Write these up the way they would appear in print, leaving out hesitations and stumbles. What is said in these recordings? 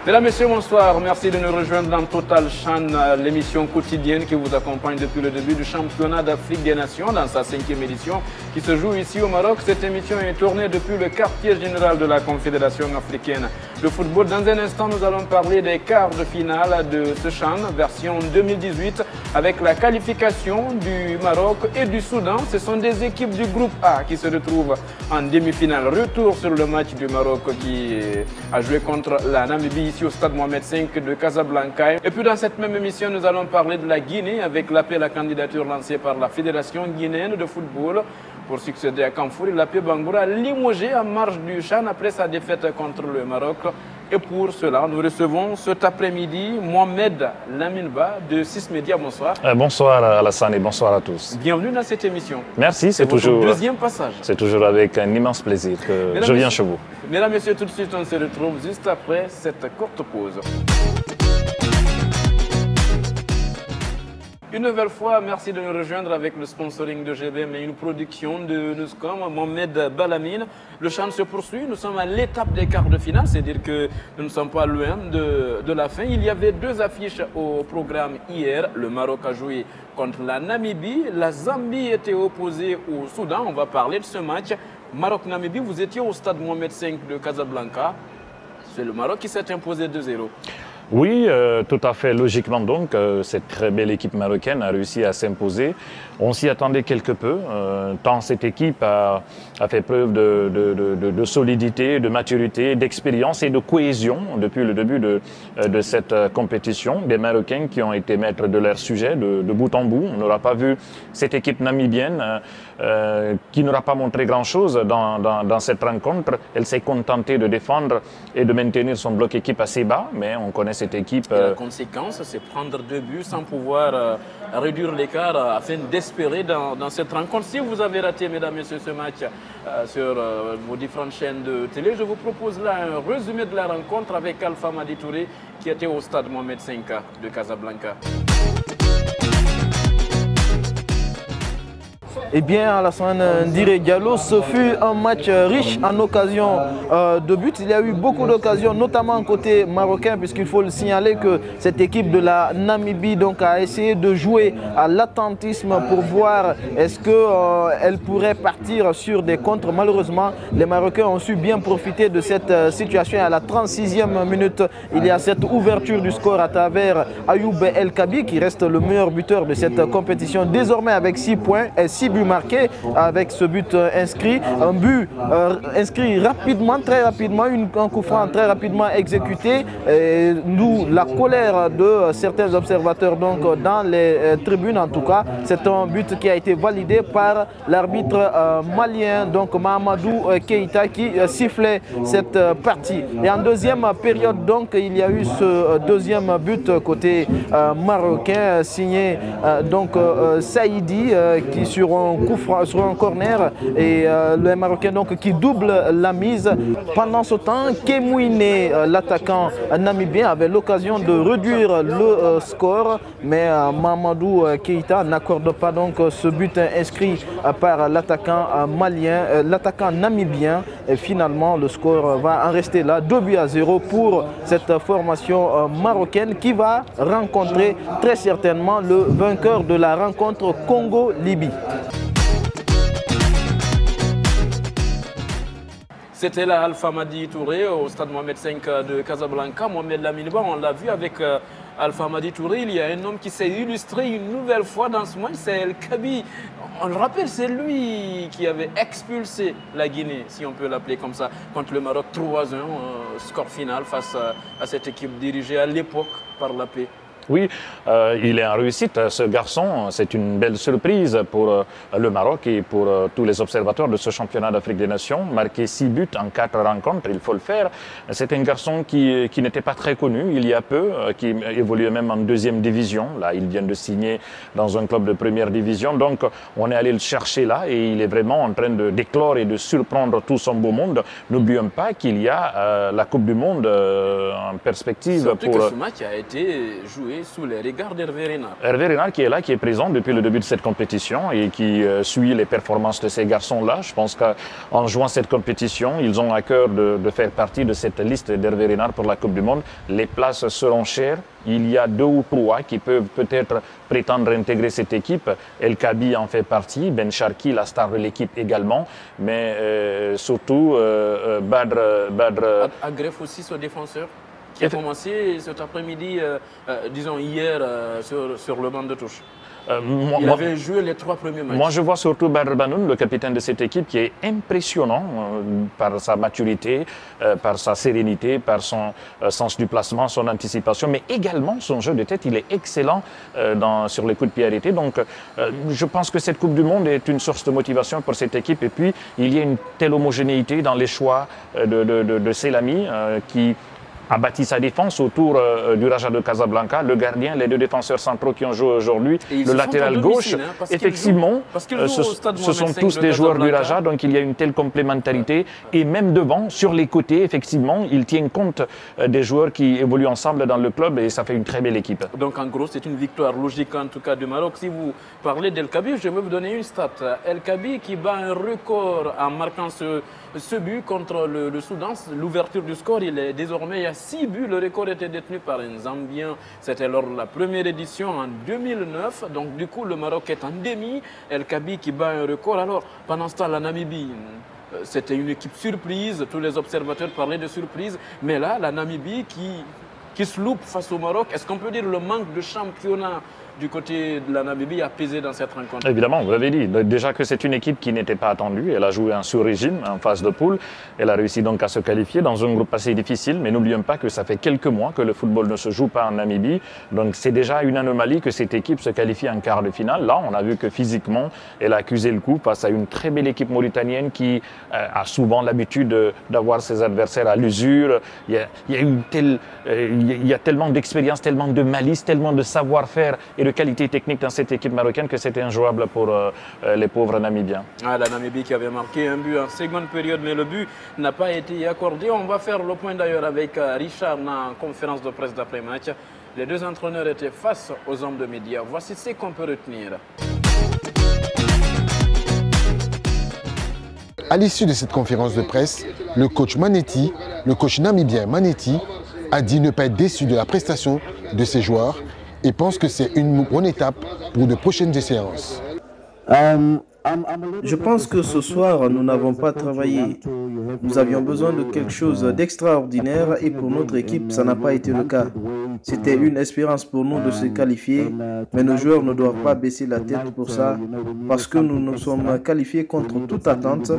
Mesdames, Messieurs, bonsoir. Merci de nous rejoindre dans Total Chan, l'émission quotidienne qui vous accompagne depuis le début du championnat d'Afrique des Nations dans sa 5e édition qui se joue ici au Maroc. Cette émission est tournée depuis le quartier général de la Confédération africaine de football. Dans un instant, nous allons parler des quarts de finale de ce Chan, version 2018, avec la qualification du Maroc et du Soudan. Ce sont des équipes du groupe A qui se retrouvent en demi-finale. Retour sur le match du Maroc qui a joué contre la Namibie ici au stade Mohamed V de Casablanca. Et puis dans cette même émission, nous allons parler de la Guinée avec l'appel à candidature lancé par la Fédération guinéenne de football pour succéder à Kamfouri. L'AP Bangoura limogé en marge du Chan après sa défaite contre le Maroc. Et pour cela, nous recevons cet après-midi Mohamed Laminba de 6 Médias. Bonsoir. Bonsoir Alassane et bonsoir à tous. Bienvenue dans cette émission. Merci, c'est toujours deuxième passage. C'est toujours avec un immense plaisir que je viens chez vous. Mesdames, Messieurs, tout de suite, on se retrouve juste après cette courte pause. Une nouvelle fois, merci de nous rejoindre avec le sponsoring de GBM et une production de Nuscom, Mohamed Balamine. Le chant se poursuit, nous sommes à l'étape des quarts de finale, c'est-à-dire que nous ne sommes pas loin de la fin. Il y avait deux affiches au programme hier. Le Maroc a joué contre la Namibie, la Zambie était opposée au Soudan. On va parler de ce match. Maroc-Namibie, vous étiez au stade Mohamed V de Casablanca. C'est le Maroc qui s'est imposé 2-0. Oui, tout à fait. Logiquement donc, cette très belle équipe marocaine a réussi à s'imposer. On s'y attendait quelque peu, tant cette équipe a fait preuve de solidité, de maturité, d'expérience et de cohésion depuis le début de cette compétition. Des Marocains qui ont été maîtres de leur sujet de bout en bout. On n'aura pas vu cette équipe namibienne qui n'aura pas montré grand-chose dans cette rencontre. Elle s'est contentée de défendre et de maintenir son bloc équipe assez bas, mais on connaît cette équipe. Et la conséquence, c'est prendre 2 buts sans pouvoir réduire l'écart afin d'espérer dans cette rencontre. Si vous avez raté, mesdames et messieurs, ce match sur vos différentes chaînes de télé, je vous propose là un résumé de la rencontre avec Alpha Madi Touré qui était au stade Mohamed V de Casablanca. Eh bien, Alassane Ndire Diallo, ce fut un match riche en occasions de buts. Il y a eu beaucoup d'occasions, notamment côté marocain, puisqu'il faut le signaler que cette équipe de la Namibie donc, a essayé de jouer à l'attentisme pour voir est-ce qu'elle pourrait partir sur des contres. Malheureusement, les Marocains ont su bien profiter de cette situation. À la 36e minute, il y a cette ouverture du score à travers Ayoub El Kabi, qui reste le meilleur buteur de cette compétition, désormais avec 6 points et 6 buts marqué avec ce but inscrit, un but inscrit rapidement, très rapidement, un coup franc très rapidement exécuté, d'où la colère de certains observateurs donc dans les tribunes. En tout cas, c'est un but qui a été validé par l'arbitre malien, donc Mahamadou Keïta, qui sifflait cette partie. Et en deuxième période, donc, il y a eu ce deuxième but côté marocain signé donc Saïdi qui sur un coup franc, sur un corner, et le Marocain donc qui double la mise. Pendant ce temps, Kemouine, l'attaquant namibien, avait l'occasion de réduire le score, mais Mahamadou Keïta n'accorde pas donc ce but inscrit par l'attaquant malien, l'attaquant namibien, et finalement le score va en rester là, 2-0 pour cette formation marocaine qui va rencontrer très certainement le vainqueur de la rencontre Congo-Libye. C'était là Alpha Madi Touré au stade Mohamed V de Casablanca. Mohamed Laminba, on l'a vu avec Alpha Madi Touré. Il y a un homme qui s'est illustré une nouvelle fois dans ce match, c'est El Kabi. On le rappelle, c'est lui qui avait expulsé la Guinée, si on peut l'appeler comme ça, contre le Maroc 3-1, score final face à cette équipe dirigée à l'époque par la paix. Oui, il est en réussite, ce garçon. C'est une belle surprise pour le Maroc et pour tous les observateurs de ce championnat d'Afrique des Nations. Marquer 6 buts en 4 rencontres, il faut le faire. C'est un garçon qui n'était pas très connu il y a peu, qui évoluait même en 2e division. Là, il vient de signer dans un club de 1re division. Donc, on est allé le chercher là et il est vraiment en train d'éclore et de surprendre tout son beau monde. N'oublions pas qu'il y a la Coupe du Monde en perspective. Surtout que ce match a été joué joué sous les regards d'Hervé Renard. Hervé Renard qui est là, qui est présent depuis le début de cette compétition et qui suit les performances de ces garçons-là. Je pense qu'en jouant cette compétition, ils ont à cœur de faire partie de cette liste d'Hervé Renard pour la Coupe du Monde. Les places seront chères. Il y a 2 ou 3 qui peuvent peut-être prétendre intégrer cette équipe. El Kabi en fait partie, Ben Sharki, la star de l'équipe également, mais surtout Badr... Agref aussi, ce défenseur qui a commencé cet après-midi, disons hier, sur le banc de touche. Il avait joué les 3 premiers matchs. Moi, je vois surtout Badr Banoun, le capitaine de cette équipe, qui est impressionnant par sa maturité, par sa sérénité, par son sens du placement, son anticipation, mais également son jeu de tête. Il est excellent sur les coups de pied arrêtés. Donc, je pense que cette Coupe du Monde est une source de motivation pour cette équipe. Et puis, il y a une telle homogénéité dans les choix de Selami qui a bâti sa défense autour du Raja de Casablanca, le gardien, les 2 défenseurs centraux qui ont joué aujourd'hui, le latéral gauche. Effectivement, ce sont tous des joueurs du Raja, donc il y a une telle complémentarité. Et même devant, sur les côtés, effectivement, ils tiennent compte des joueurs qui évoluent ensemble dans le club et ça fait une très belle équipe. Donc en gros, c'est une victoire logique en tout cas du Maroc. Si vous parlez d'El Kabi, je vais vous donner une stat. El Kabi qui bat un record en marquant ce but contre le Soudan. L'ouverture du score, il est désormais à 6 buts. Le record était détenu par un Zambien. C'était lors de la première édition en 2009. Donc du coup, le Maroc est en demi. El Kabi qui bat un record. Alors, pendant ce temps, la Namibie, c'était une équipe surprise. Tous les observateurs parlaient de surprise. Mais là, la Namibie qui se loupe face au Maroc. Est-ce qu'on peut dire le manque de championnat du côté de la Namibie a pesé dans cette rencontre? Évidemment, vous l'avez dit. Déjà que c'est une équipe qui n'était pas attendue. Elle a joué un sous-régime en phase de poule. Elle a réussi donc à se qualifier dans un groupe assez difficile. Mais n'oublions pas que ça fait quelques mois que le football ne se joue pas en Namibie. Donc c'est déjà une anomalie que cette équipe se qualifie en quart de finale. Là, on a vu que physiquement, elle a accusé le coup face à une très belle équipe mauritanienne qui a souvent l'habitude d'avoir ses adversaires à l'usure. Il y a tellement d'expérience, tellement de malice, tellement de savoir-faire et de qualité technique dans cette équipe marocaine que c'était injouable pour les pauvres Namibiens. La Namibie qui avait marqué un but en seconde période, mais le but n'a pas été accordé. On va faire le point d'ailleurs avec Richard en conférence de presse d'après-match. Les 2 entraîneurs étaient face aux hommes de médias. Voici ce qu'on peut retenir. À l'issue de cette conférence de presse, le coach Manetti, le coach namibien Manetti, a dit ne pas être déçu de la prestation de ses joueurs et pense que c'est une bonne étape pour de prochaines séances. Je pense que ce soir, nous n'avons pas travaillé. Nous avions besoin de quelque chose d'extraordinaire et pour notre équipe, ça n'a pas été le cas. C'était une espérance pour nous de se qualifier, mais nos joueurs ne doivent pas baisser la tête pour ça, parce que nous nous sommes qualifiés contre toute attente.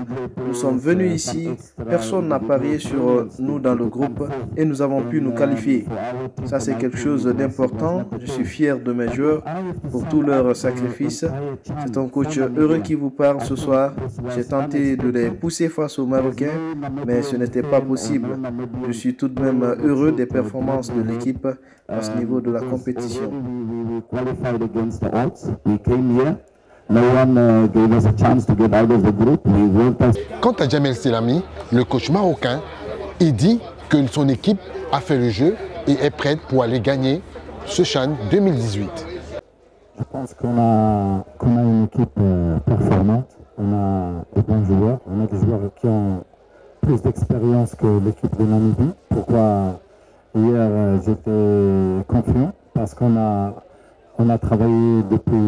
Nous sommes venus ici, personne n'a parié sur nous dans le groupe et nous avons pu nous qualifier. Ça, c'est quelque chose d'important. Je suis fier de mes joueurs pour tous leurs sacrifices. C'est un coach heureux qui vous parle ce soir. J'ai tenté de les pousser face aux Marocains, mais ce n'était pas possible. Je suis tout de même heureux des performances de l'équipe à ce niveau de la compétition. Quant à Jamel Selami, le coach marocain, il dit que son équipe a fait le jeu et est prête pour aller gagner ce CHAN 2018. Je pense qu'on a une équipe performante, on a des bons joueurs, on a des joueurs qui ont plus d'expérience que l'équipe de Namibie. Pourquoi hier j'étais confiant? Parce qu'on a travaillé depuis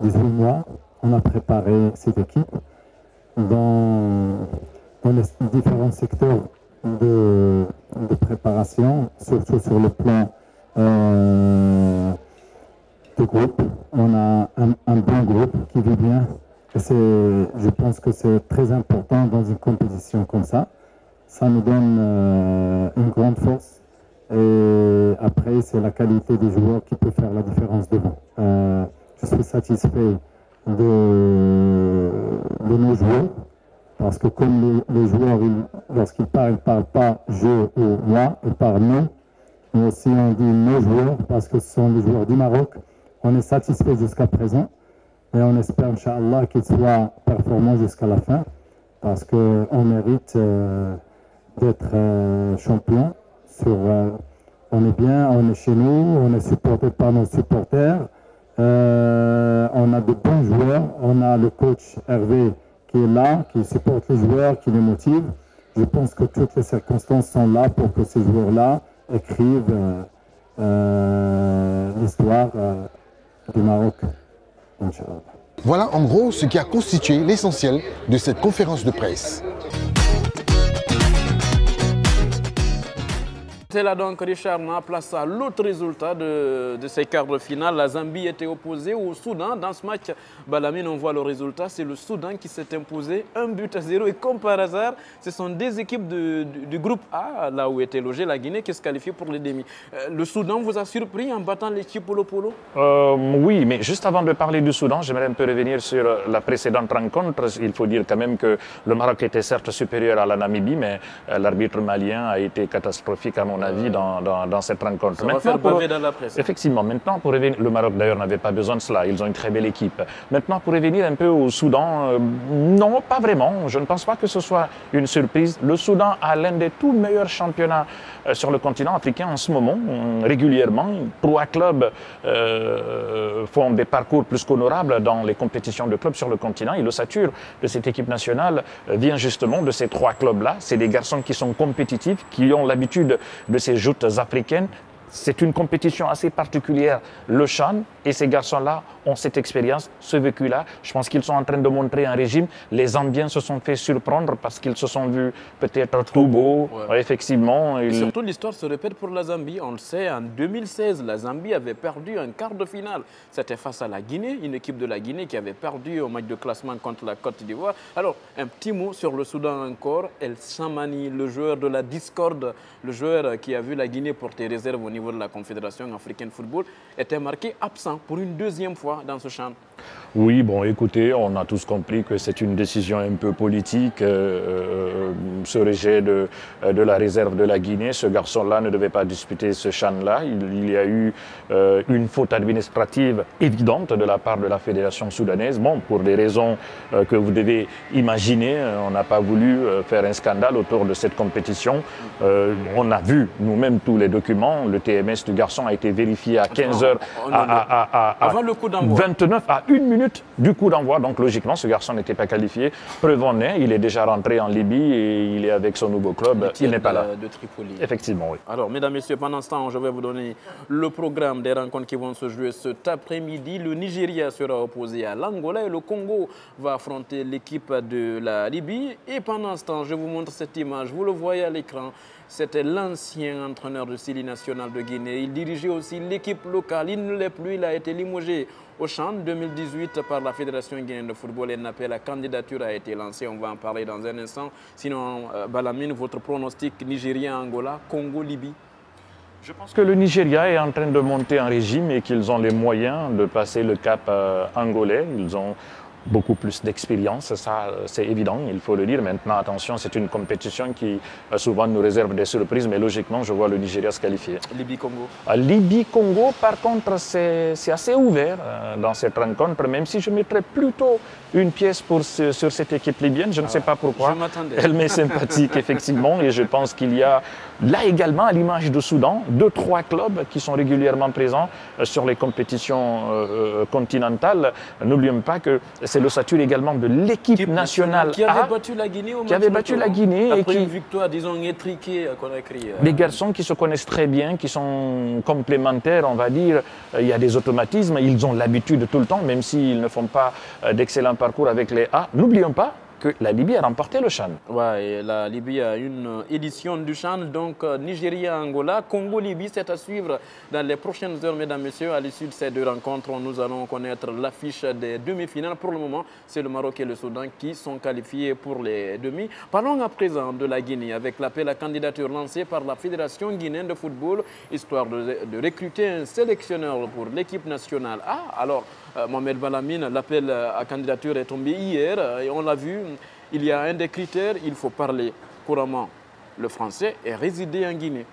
18 mois, on a préparé cette équipe dans les différents secteurs de préparation, surtout sur le plan de groupe. On a un bon groupe qui vit bien. Et je pense que c'est très important dans une compétition comme ça. Ça nous donne une grande force. Et après, c'est la qualité des joueurs qui peut faire la différence devant. Je suis satisfait de nos joueurs. Parce que comme les joueurs, lorsqu'ils parlent, ils ne parlent pas je ou moi, ils parlent nous. Mais aussi on dit nos joueurs parce que ce sont les joueurs du Maroc. On est satisfait jusqu'à présent et on espère, Inch'Allah, qu'ils soient performants jusqu'à la fin parce qu'on mérite d'être champion sur on est bien, on est chez nous, on est supporté par nos supporters. On a de bons joueurs, on a le coach Hervé qui est là, qui supporte les joueurs, qui les motive. Je pense que toutes les circonstances sont là pour que ces joueurs-là écrivent l'histoire du Maroc. Voilà en gros ce qui a constitué l'essentiel de cette conférence de presse. C'est là donc Richard Mah place à l'autre résultat de ces quarts de finale. La Zambie était opposée au Soudan. Dans ce match, Balamine, on voit le résultat. C'est le Soudan qui s'est imposé 1-0. Et comme par hasard, ce sont des équipes du groupe A, là où était logée la Guinée, qui se qualifient pour les demi. Le Soudan vous a surpris en battant l'équipe Polo Polo? Oui, mais juste avant de parler du Soudan, j'aimerais un peu revenir sur la précédente rencontre. Il faut dire quand même que le Maroc était certes supérieur à la Namibie, mais l'arbitre malien a été catastrophique à mon avis dans cette rencontre. Ça va faire baver dans la presse. Effectivement, maintenant pour revenir, le Maroc d'ailleurs n'avait pas besoin de cela, ils ont une très belle équipe. Maintenant pour revenir un peu au Soudan, non, pas vraiment, je ne pense pas que ce soit une surprise. Le Soudan a l'un des tout meilleurs championnats sur le continent africain en ce moment, régulièrement. 3 clubs font des parcours plus qu'honorables dans les compétitions de clubs sur le continent et l'ossature de cette équipe nationale vient justement de ces 3 clubs-là. C'est des garçons qui sont compétitifs, qui ont l'habitude de ces joutes africaines. C'est une compétition assez particulière, le CHAN, et ces garçons-là ont cette expérience, ce vécu-là. Je pense qu'ils sont en train de montrer un régime. Les Zambiens se sont fait surprendre parce qu'ils se sont vus peut-être trop beaux, effectivement. Et surtout, l'histoire se répète pour la Zambie. On le sait, en 2016, la Zambie avait perdu un quart de finale. C'était face à la Guinée, une équipe de la Guinée qui avait perdu au match de classement contre la Côte d'Ivoire. Alors, un petit mot sur le Soudan encore. El Samani, le joueur de la discorde, le joueur qui a vu la Guinée porter réserve au niveau de la Confédération africaine de football, était marqué absent pour une deuxième fois dans ce champ. Oui, bon, écoutez, on a tous compris que c'est une décision un peu politique, ce rejet de la réserve de la Guinée. Ce garçon-là ne devait pas disputer ce CHAN-là. Il y a eu une faute administrative évidente de la part de la Fédération soudanaise. Bon, pour des raisons que vous devez imaginer, on n'a pas voulu faire un scandale autour de cette compétition. On a vu nous-mêmes tous les documents. Le TMS du garçon a été vérifié à 15h, avant le coup d'envoi. 29 à 1 minute du coup d'envoi. Donc logiquement, ce garçon n'était pas qualifié. Preuve en est, il est déjà rentré en Libye et il est avec son nouveau club. Il n'est pas là. De Tripoli. Effectivement, oui. Alors, mesdames, messieurs, pendant ce temps, je vais vous donner le programme des rencontres qui vont se jouer cet après-midi. Le Nigeria sera opposé à l'Angola et le Congo va affronter l'équipe de la Libye. Et pendant ce temps, je vous montre cette image. Vous le voyez à l'écran. C'était l'ancien entraîneur de Sili National de Guinée. Il dirigeait aussi l'équipe locale. Il ne l'est plus. Il a été limogé au CHAN 2018 par la Fédération guinéenne de football. Un appel à candidature a été lancé. On va en parler dans un instant. Sinon, Balamine, votre pronostic Nigeria-Angola, Congo-Libye? Je pense que le Nigeria est en train de monter un régime et qu'ils ont les moyens de passer le cap angolais. Ils ont beaucoup plus d'expérience, ça c'est évident, il faut le dire. Maintenant, attention, c'est une compétition qui souvent nous réserve des surprises, mais logiquement, je vois le Nigeria se qualifier. Libye-Congo? Libye-Congo, par contre, c'est assez ouvert dans cette rencontre, même si je mettrais plutôt une pièce sur cette équipe libyenne. Je ne sais pas pourquoi. Elle m'est sympathique, effectivement, et je pense qu'il y a là également, à l'image du Soudan, 2-3 clubs qui sont régulièrement présents sur les compétitions continentales. N'oublions pas que c'est l'ossature également de l'équipe nationale qui avait battu la Guinée au match après une victoire, disons, étriquée à Conakry. Des garçons qui se connaissent très bien, qui sont complémentaires, on va dire. Il y a des automatismes, ils ont l'habitude tout le temps, même s'ils ne font pas d'excellents parcours avec les A. N'oublions pas que la Libye a remporté le CHAN. Oui, la Libye a une édition du CHAN, donc Nigeria-Angola, Congo-Libye, c'est à suivre dans les prochaines heures, mesdames, messieurs. À l'issue de ces deux rencontres, nous allons connaître l'affiche des demi-finales. Pour le moment, c'est le Maroc et le Soudan qui sont qualifiés pour les demi. Parlons à présent de la Guinée, avec l'appel à candidature lancé par la Fédération guinéenne de football, histoire de recruter un sélectionneur pour l'équipe nationale. Alors, Mohamed Balamine, l'appel à candidature est tombé hier et on l'a vu, il y a un des critères, il faut parler couramment le français et résider en Guinée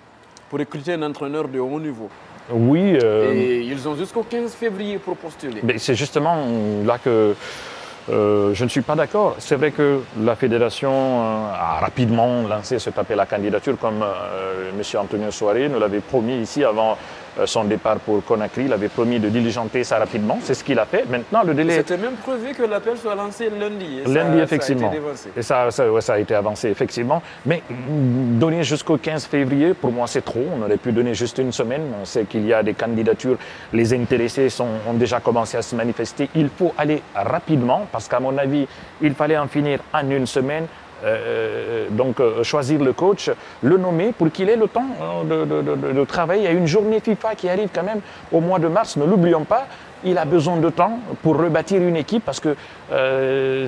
pour recruter un entraîneur de haut niveau. Oui. Et ils ont jusqu'au 15 février pour postuler. C'est justement là que Je ne suis pas d'accord. C'est vrai que la fédération a rapidement lancé cet appel à candidature, comme M. Antonio Soares nous l'avait promis ici avant son départ pour Conakry. Il avait promis de diligenter ça rapidement. C'est ce qu'il a fait. Maintenant, le délai... C'était même prévu que l'appel soit lancé lundi. Lundi, effectivement. Ça a été et ça a été avancé, effectivement. Mais donner jusqu'au 15 février, pour moi, c'est trop. On aurait pu donner juste une semaine. On sait qu'il y a des candidatures. Les intéressés ont déjà commencé à se manifester. Il faut aller rapidement, parce qu'à mon avis, il fallait en finir en une semaine. Choisir le coach, le nommer pour qu'il ait le temps de travailler. Il y a une journée FIFA qui arrive quand même au mois de mars, ne l'oublions pas. Il a besoin de temps pour rebâtir une équipe parce que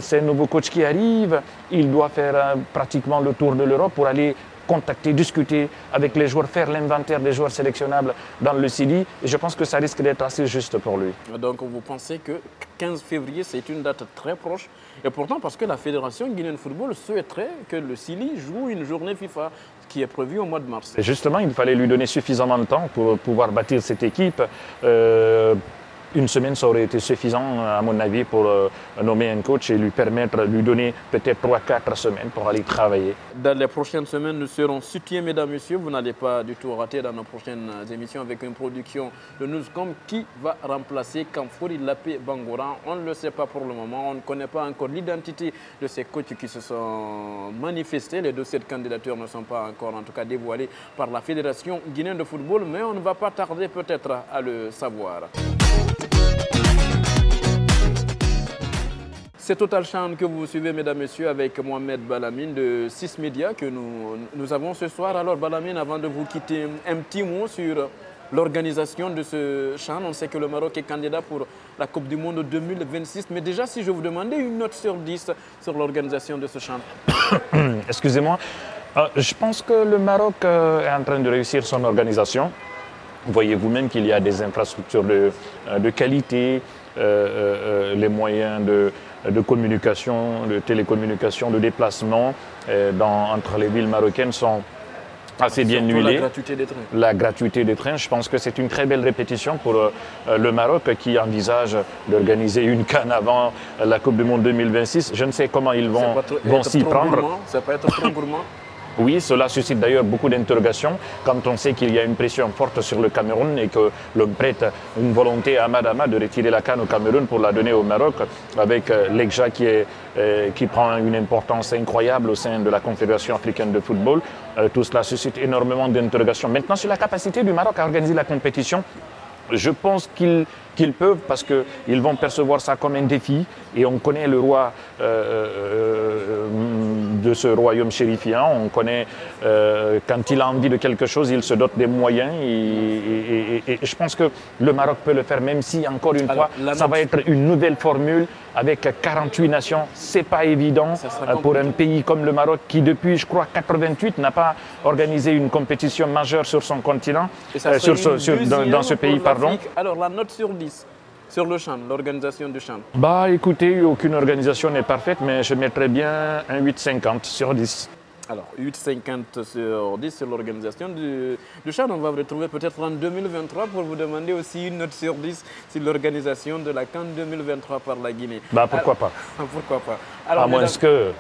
c'est un nouveau coach qui arrive. Il doit faire pratiquement le tour de l'Europe pour aller contacter, discuter avec les joueurs, faire l'inventaire des joueurs sélectionnables dans le Sili. Et je pense que ça risque d'être assez juste pour lui. Donc vous pensez que 15 février, c'est une date très proche. Et pourtant, parce que la Fédération guinéenne de football souhaiterait que le Sili joue une journée FIFA qui est prévue au mois de mars. Et justement, il fallait lui donner suffisamment de temps pour pouvoir bâtir cette équipe. Une semaine, ça aurait été suffisant, à mon avis, pour nommer un coach et lui permettre, lui donner peut-être 3-4 semaines pour aller travailler. Dans les prochaines semaines, nous serons soutiens, mesdames, messieurs. Vous n'allez pas du tout rater dans nos prochaines émissions avec une production de Newscom qui va remplacer Kamfouri Lapé Bangoura. On ne le sait pas pour le moment. On ne connaît pas encore l'identité de ces coachs qui se sont manifestés. Les dossiers de candidature ne sont pas encore, en tout cas, dévoilés par la Fédération guinéenne de football, mais on ne va pas tarder peut-être à le savoir. C'est Total Chan que vous suivez, mesdames, messieurs, avec Mohamed Balamine de 6 Médias que nous avons ce soir. Alors Balamine, avant de vous quitter, un petit mot sur l'organisation de ce Chan. On sait que le Maroc est candidat pour la Coupe du Monde 2026. Mais déjà, si je vous demandais une note sur 10 sur l'organisation de ce Chan. Excusez-moi. Je pense que le Maroc est en train de réussir son organisation. Vous voyez vous-même qu'il y a des infrastructures de qualité, les moyens de communication, de télécommunication, de déplacement entre les villes marocaines sont assez bien huilés. La gratuité des trains. La gratuité des trains, je pense que c'est une très belle répétition pour le Maroc qui envisage d'organiser une CAN avant la Coupe du Monde 2026. Je ne sais comment ils vont s'y prendre. Ça peut être trop gourmand. Oui, cela suscite d'ailleurs beaucoup d'interrogations quand on sait qu'il y a une pression forte sur le Cameroun et que l'on prête une volonté à Madama de retirer la CAN au Cameroun pour la donner au Maroc avec l'EGJA qui prend une importance incroyable au sein de la Confédération africaine de football. Tout cela suscite énormément d'interrogations. Maintenant, sur la capacité du Maroc à organiser la compétition, je pense qu'ils peuvent parce qu'ils vont percevoir ça comme un défi et on connaît le roi de ce royaume chérifien, on connaît quand il a envie de quelque chose, il se dote des moyens et je pense que le Maroc peut le faire même si encore une fois ça va être une nouvelle formule avec 48 nations, c'est pas évident pour un pays comme le Maroc qui depuis je crois 88 n'a pas organisé une compétition majeure sur son continent, dans ce pays pardon. Alors la note sur 10 sur le Chan, l'organisation du Chan. Bah écoutez, aucune organisation n'est parfaite, mais je mettrais bien un 8,50 sur 10. Alors 8,50 sur 10 sur l'organisation du Chan. On va vous retrouver peut-être en 2023 pour vous demander aussi une note sur 10 sur l'organisation de la CAN 2023 par la Guinée. Bah pourquoi pas. Pourquoi pas. Alors, à moins que...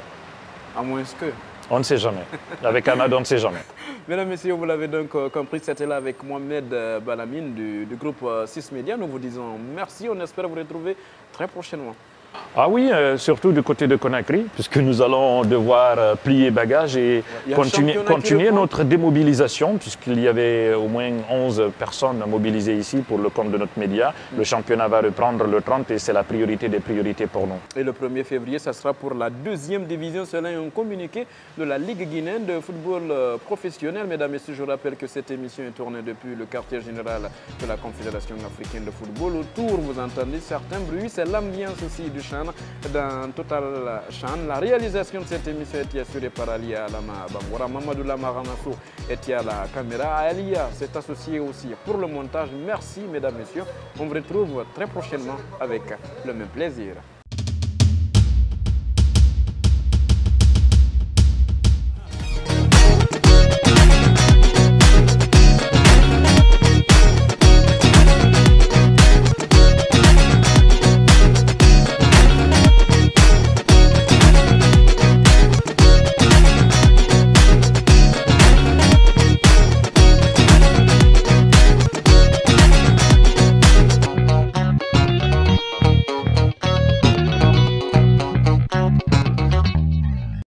À moins que... On ne sait jamais. Avec Ahmad, on ne sait jamais. Mesdames, Messieurs, vous l'avez donc compris, c'était là avec Mohamed Balamine du groupe 6 Médias. Nous vous disons merci, on espère vous retrouver très prochainement. Ah oui, surtout du côté de Conakry, puisque nous allons devoir plier bagages et continuer notre démobilisation, puisqu'il y avait au moins 11 personnes mobilisées ici pour le compte de notre média. Le championnat va reprendre le 30 et c'est la priorité des priorités pour nous. Et le 1er février, ça sera pour la 2e division. Cela est un communiqué de la Ligue guinéenne de football professionnel. Mesdames et messieurs, je rappelle que cette émission est tournée depuis le quartier général de la Confédération africaine de football. Autour, vous entendez certains bruits, c'est l'ambiance aussi du Chan dans Total Chan. La réalisation de cette émission est assurée par Alia Lama Bangoura. Mamadou Lamaranassou est à la caméra. Alia s'est associé aussi pour le montage. Merci mesdames et messieurs. On vous retrouve très prochainement avec le même plaisir.